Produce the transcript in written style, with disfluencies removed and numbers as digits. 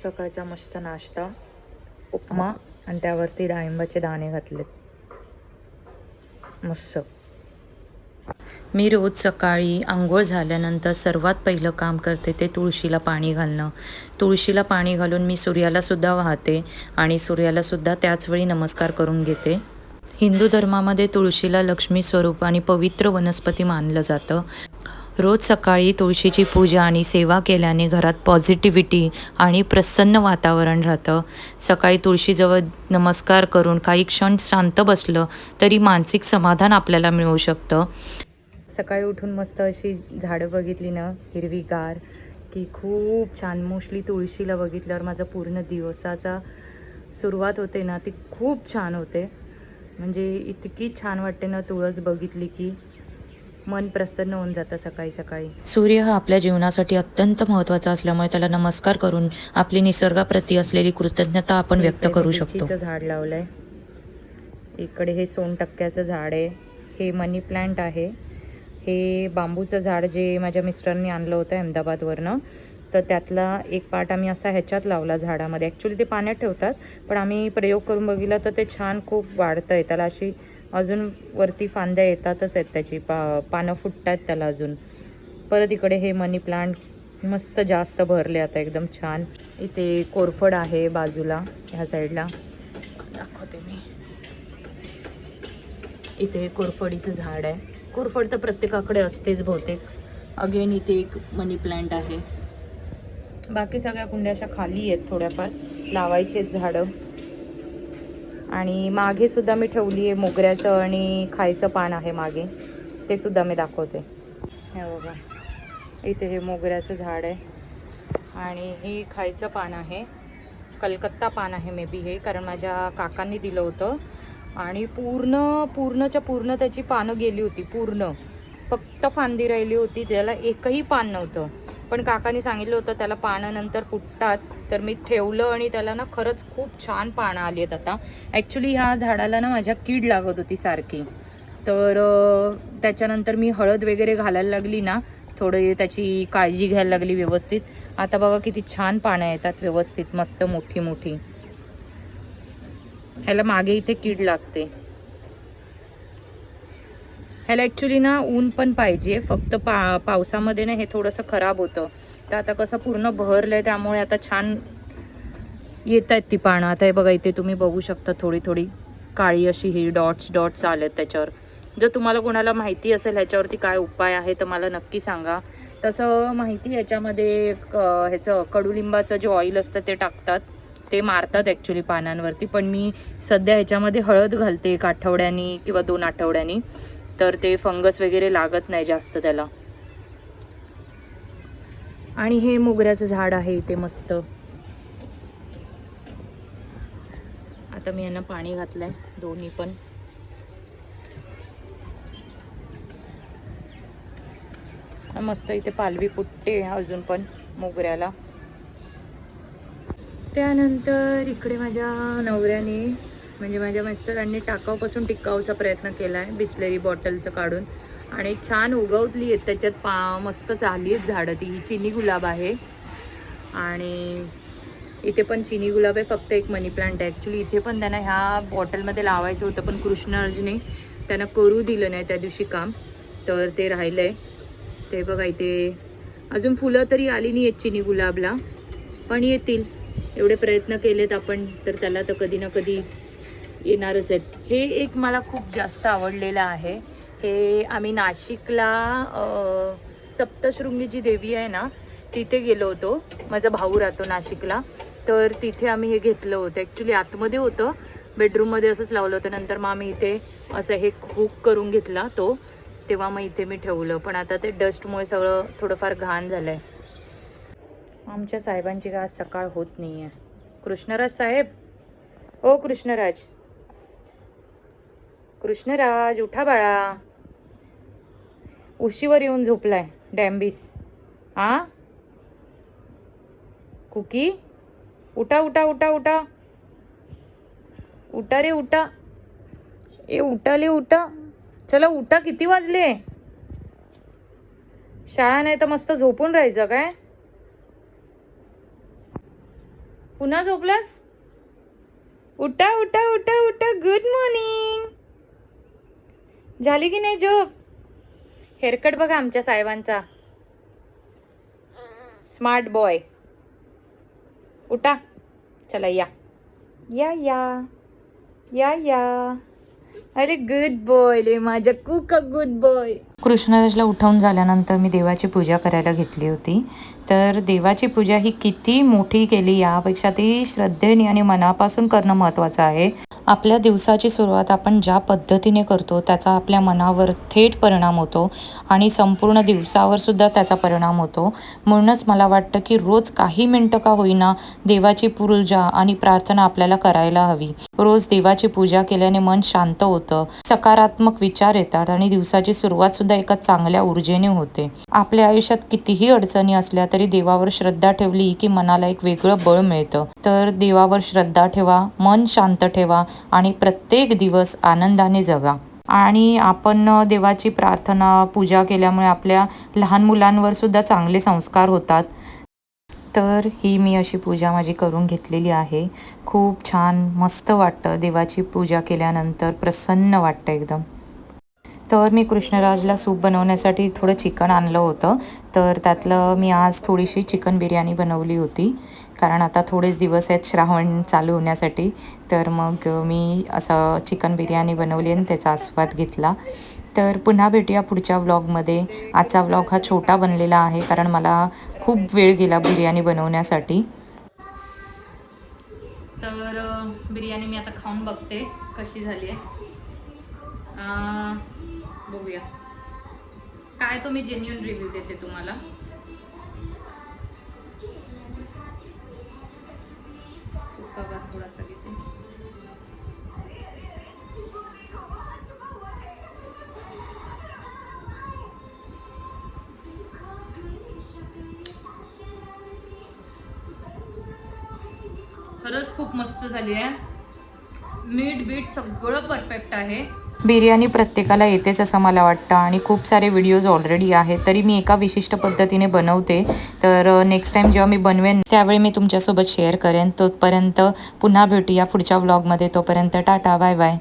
सकाळचा मस्त नाश्ता, उपमा आणि त्यावरती डाळिंबाचे दाणे घातलेत. मस्त. मी रोज सकाळी आंघोळ झाल्यानंतर सर्वात पहिलं काम करते ते तुळशीला पाणी घालणं. तुळशीला पाणी घालून मी सूर्यालासुद्धा वाहते आणि सूर्यालासुद्धा त्याचवेळी नमस्कार करून घेते. हिंदू धर्मामध्ये तुळशीला लक्ष्मी स्वरूप आणि पवित्र वनस्पती मानलं जातं. रोज सकाळी तुळशीची पूजा आणि सेवा केल्याने घरात पॉझिटिव्हिटी आणि प्रसन्न वातावरण राहतं. सकाळी तुळशीजवळ नमस्कार करून काही क्षण शांत बसलं तरी मानसिक समाधान आपल्याला मिळू शकतं. सकाळी उठून मस्त अशी झाडं बघितली ना, हिरवीगार, की खूप छान. मोस्टली तुळशीला बघितल्यावर माझा पूर्ण दिवसाचा सुरुवात होते ना, ती खूप छान होते. म्हणजे इतकी छान वाटते ना तुळस बघितली की मन प्रसन्न होऊन जातं सकाळी सकाळी. सूर्य हा आपल्या जीवनासाठी अत्यंत महत्त्वाचा असल्यामुळे त्याला नमस्कार करून आपली निसर्गाप्रती असलेली कृतज्ञता आपण व्यक्त करू शकतो. झाड लावलंय, इकडे हे सोनटक्क्याचं झाड आहे, हे मनी प्लांट आहे, हे बांबूचं झाड जे माझ्या मिस्टरांनी आणलं होतं अहमदाबादवरनं. तर त्यातला एक पार्ट आम्ही असा ह्याच्यात लावला झाडामध्ये. ॲक्च्युली ते पाण्यात ठेवतात, पण आम्ही प्रयोग करून बघितला तर ते छान खूप वाढतं आहे. त्याला अशी अजून वरती फांद्या येतातच आहेत, त्याची पानं फुटत आहेत त्याला अजून. परत इकडे हे मनी प्लांट मस्त जास्त भरले आता एकदम छान. इथे कोरफड आहे बाजूला, ह्या साईडला दाखवते मी. इथे कोरफडीचं झाड आहे. कोरफड तर प्रत्येकाकडे असतेच बहुतेक. अगेन इथे एक मनी प्लांट आहे. बाकी सगळ्या कुंड्या अशा खाली आहेत, थोड्याफार लावायची आहेत झाडं. आणि मागे सुद्धा मी ठेवली आहे मोगऱ्याचं आणि खायचं पान आहे मागे, ते सुद्धा मी दाखवते. हे बघा, इथे हे मोगऱ्याचं झाड आहे आणि हे खायचं पान आहे, कलकत्ता पान आहे मे बी हे, कारण माझ्या काकांनी दिलं होतं. आणि पूर्णच्या पूर्ण त्याची पानं गेली होती, पूर्ण फक्त फांदी राहिली होती, त्याला एकही पान नव्हतं. पण काकांनी सांगितलं होतं त्याला पानं नंतर फुटतात, तर मी ठेवलं आणि त्याला ना खरंच खूप छान पानं आली आहेत आता. ॲक्च्युली ह्या झाडाला ना माझ्या कीड लागत होती सारखी, तर त्याच्यानंतर मी हळद वगैरे घालायला लागली ना, थोडी त्याची काळजी घ्यायला लागली व्यवस्थित. आता बघा किती छान पानं येतात व्यवस्थित, मस्त मोठी मोठी. ह्याला मागे इथे कीड लागते. ह्याला ॲक्च्युली ना ऊन पण पाहिजे, फक्त पावसामध्ये ना हे थोडंसं खराब होतं. तर आता कसं पूर्ण बहरलंय त्यामुळे आता छान येत आहेत ती पानं. आता हे बघा, इथे तुम्ही बघू शकता थोडी थोडी काळी अशी ही डॉट्स आलेत त्याच्यावर. जर तुम्हाला कोणाला माहिती असेल ह्याच्यावरती काय उपाय आहे तर मला नक्की सांगा. तसं माहिती ह्याच्यामध्ये ह्याचं कडुलिंबाचं जे ऑइल असतं ते टाकतात, ते मारतात ॲक्च्युली पानांवरती. पण मी सध्या ह्याच्यामध्ये हळद घालते 1 आठवड्यानी किंवा 2 आठवड्यानी, तर ते फंगस वगैरे लागत नाही जास्त त्याला. आणि हे मोगऱ्याचं झाड आहे इथे मस्त. आता मी यांना पाणी घातलंय दोन्ही पण. मस्त इथे पालवी फुटते अजून पण मोगऱ्याला. त्यानंतर इकडे माझ्या नवऱ्याने म्हणजे माझ्या मिस्टरांनी टाकाऊपासून टिकाऊचा प्रयत्न केला आहे, बिस्लेरी बॉटलचं काढून, आणि छान उगवली आहेत त्याच्यात. मस्त चालली आहेत झाडं. ती चिनी गुलाब आहे आणि इथे पण चिनी गुलाब आहे, फक्त एक मनी प्लांट आहे. ॲक्च्युली इथे पण त्यांना ह्या बॉटलमध्ये लावायचं होतं, पण कृष्णराजने त्यांना करू दिलं नाही त्या दिवशी काम, तर ते राहिलं आहे. ते बघा इथे अजून फुलं तरी आली नाही आहेत चिनी गुलाबला, पण येतील. एवढे प्रयत्न केलेत आपण तर त्याला तर कधी ना कधी येणारच आहेत. हे एक मला खूप जास्त आवडलेलं आहे. हे आम्ही नाशिकला सप्तशृंगी जी देवी आहे ना तिथे गेलो होतो. माझा भाऊ राहतो नाशिकला, तर तिथे आम्ही हे घेतलं होतं. ॲक्च्युली आतमध्ये होतं, बेडरूममध्ये असंच लावलं होतं. नंतर मग आम्ही इथे असं हे हुक करून घेतला तो, तेव्हा मग इथे मी ठेवलं. पण आता ते डस्टमुळे सगळं थोडंफार घाण झालं आहे. आमच्या साहेबांची काय आज सकाळ होत नाही आहे. कृष्णराज साहेब, ओ कृष्णराज, कृष्णराज उठा बाळा, उशीवर येऊन झोपलाय डॅम्बिस. हा कुकी, उठा उठा उठा उठा उठा रे उठा, ए उठा ले उठा, चला उठा, किती वाजले? शाळा नाही तर मस्त झोपून राहायचं काय? पुन्हा झोपलास? उठा उठा उठा उठा, गुड मॉर्निंग. झाली की नाही झोप? हेअरकट बघा आमच्या साहेबांचा, स्मार्ट बॉय. उठा, चला या या या या या. अरे गुड बॉय, ले माझा कुका गुड बॉय. कृष्णराजला उठवून झाल्यानंतर मी देवाची पूजा करायला घेतली होती. तर देवाची पूजा ही किती मोठी केली यापेक्षा ती श्रद्धेने आणि मनापासून करणं महत्त्वाचं आहे. आपल्या दिवसाची सुरुवात आपण ज्या पद्धतीने करतो त्याचा आपल्या मनावर थेट परिणाम होतो आणि संपूर्ण दिवसावर सुद्धा त्याचा परिणाम होतो. म्हणूनच मला वाटतं की रोज काही मिनटं का होईना देवाची पूजा आणि प्रार्थना आपल्याला करायला हवी. रोज देवाची पूजा केल्याने मन शांत होतं, सकारात्मक विचार येतात आणि दिवसाची सुरुवात सुद्धा एका चांगल्या ऊर्जेने होते. आपल्या आयुष्यात कितीही अडचणी असल्या तरी देवावर श्रद्धा ठेवली की मनाला एक वेगळं बळ मिळतं. तर देवावर श्रद्धा ठेवा, मन शांत ठेवा आणि प्रत्येक दिवस आनंदाने जगा. आणि आपण देवाची प्रार्थना पूजा केल्यामुळे आपल्या लहान मुलांवर सुद्धा चांगले संस्कार होतात. तर ही मी अशी पूजा माझी करून घेतलेली आहे. खूप छान मस्त वाटतं देवाची पूजा केल्यानंतर, प्रसन्न वाटतं एकदम. तर मी कृष्णराजला सूप बनवण्यासाठी थोडं चिकन आणलं होतं. तर त्यातलं मी आज थोडीशी चिकन बिर्याणी बनवली होती, कारण आता थोडेच दिवस आहेत श्रावण चालू होण्यासाठी. तर मग मी असं चिकन बिर्याणी बनवली आणि त्याचा आस्वाद घेतला. तर पुन्हा भेटूया पुढच्या व्लॉगमध्ये. आजचा व्लॉग हा छोटा बनलेला आहे कारण मला खूप वेळ गेला बिर्याणी बनवण्यासाठी. तर बिर्याणी मी आता खाऊन बघते कशी झाली आहे. बघूया काय, तो मी जेन्युइन रिव्ह्यू देते तुम्हाला. सुका भात थोडासा घेते. खरंच खूप मस्त झाली आहे. मीठ बीट सगळं परफेक्ट आहे. बिर्याणी प्रत्येकाला येतेच असं मला वाटतं आणि खूप सारे व्हिडिओज ऑलरेडी आहेत, तरी मी एका विशिष्ट पद्धतीने बनवते. तर नेक्स्ट टाईम जेव्हा मी बनवेन त्यावेळी मी तुमच्यासोबत शेअर करेन. तोपर्यंत पुन्हा भेटूया पुढच्या व्लॉगमध्ये. तोपर्यंत टाटा, बाय बाय.